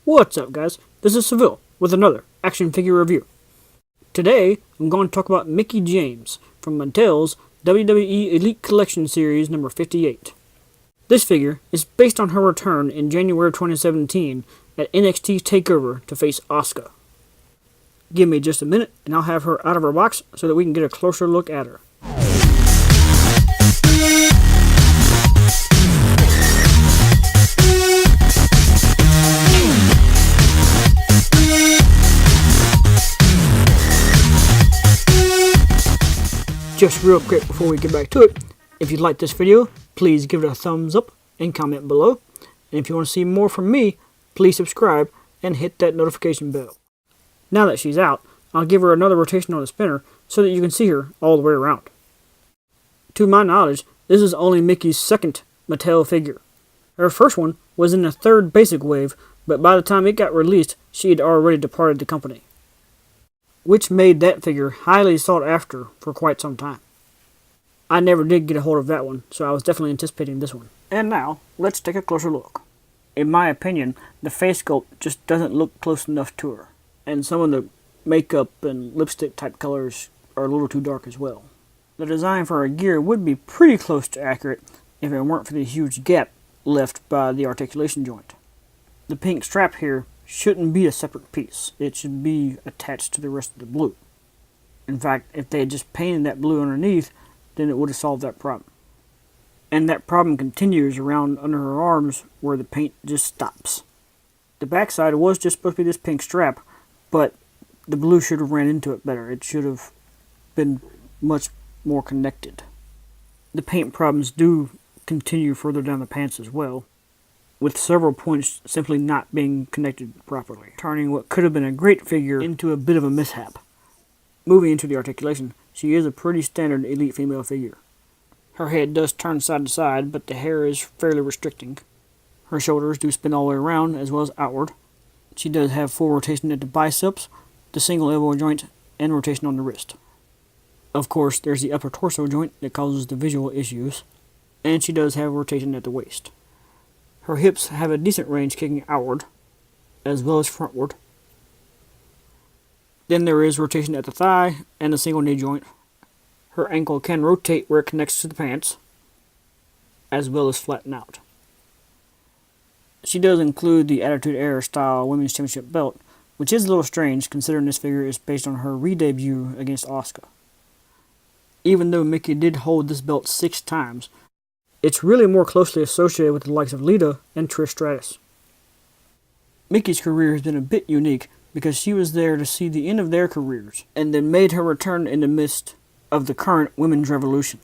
What's up, guys? This is Seville with another action figure review. Today, I'm going to talk about Mickie James from Mattel's WWE Elite Collection Series number 58. This figure is based on her return in January 2017 at NXT TakeOver to face Asuka. Give me just a minute and I'll have her out of her box so that we can get a closer look at her. Just real quick before we get back to it, if you like this video, please give it a thumbs up and comment below. And if you want to see more from me, please subscribe and hit that notification bell. Now that she's out, I'll give her another rotation on the spinner so that you can see her all the way around. To my knowledge, this is only Mickie's second Mattel figure. Her first one was in the third basic wave, but by the time it got released, she had already departed the company, which made that figure highly sought after for quite some time. I never did get a hold of that one, so I was definitely anticipating this one. And now, let's take a closer look. In my opinion, the face sculpt just doesn't look close enough to her, and some of the makeup and lipstick type colors are a little too dark as well. The design for her gear would be pretty close to accurate if it weren't for the huge gap left by the articulation joint. The pink strap here shouldn't be a separate piece. It should be attached to the rest of the blue. In fact, if they had just painted that blue underneath, then it would have solved that problem. And that problem continues around under her arms where the paint just stops. The backside was just supposed to be this pink strap, but the blue should have ran into it better. It should have been much more connected. The paint problems do continue further down the pants as well, with several points simply not being connected properly, turning what could have been a great figure into a bit of a mishap. Moving into the articulation, she is a pretty standard elite female figure. Her head does turn side to side, but the hair is fairly restricting. Her shoulders do spin all the way around as well as outward. She does have full rotation at the biceps, the single elbow joint, and rotation on the wrist. Of course, there's the upper torso joint that causes the visual issues, and she does have rotation at the waist. Her hips have a decent range kicking outward, as well as frontward. Then there is rotation at the thigh and the single knee joint. Her ankle can rotate where it connects to the pants, as well as flatten out. She does include the Attitude Era style Women's Championship belt, which is a little strange considering this figure is based on her re-debut against Asuka. Even though Mickie did hold this belt 6 times, it's really more closely associated with the likes of Lita and Trish Stratus. Mickie's career has been a bit unique because she was there to see the end of their careers, and then made her return in the midst of the current women's revolution.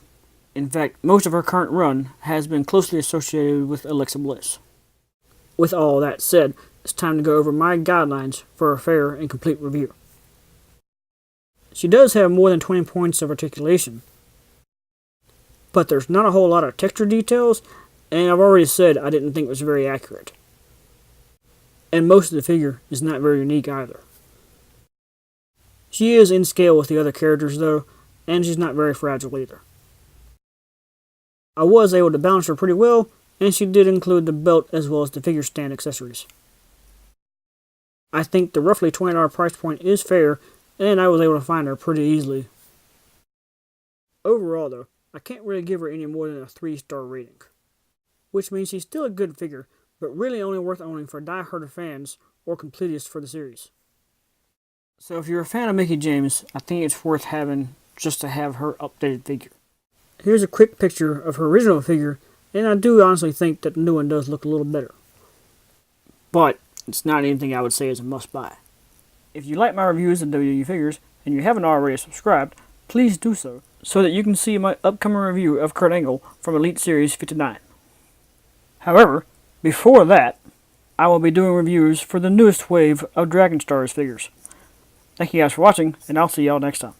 In fact, most of her current run has been closely associated with Alexa Bliss. With all that said, it's time to go over my guidelines for a fair and complete review. She does have more than 20 points of articulation, but there's not a whole lot of texture details, and I've already said I didn't think it was very accurate. And most of the figure is not very unique either. She is in scale with the other characters though, and she's not very fragile either. I was able to balance her pretty well, and she did include the belt as well as the figure stand accessories. I think the roughly $20 price point is fair, and I was able to find her pretty easily. Overall though, I can't really give her any more than a 3-star rating, which means she's still a good figure, but really only worth owning for die-hard fans or completists for the series. So if you're a fan of Mickie James, I think it's worth having just to have her updated figure. Here's a quick picture of her original figure, and I do honestly think that the new one does look a little better. But it's not anything I would say is a must-buy. If you like my reviews of WWE figures, and you haven't already subscribed, please do so that you can see my upcoming review of Kurt Angle from Elite Series 59. However, before that, I will be doing reviews for the newest wave of Dragon Stars figures. Thank you guys for watching, and I'll see y'all next time.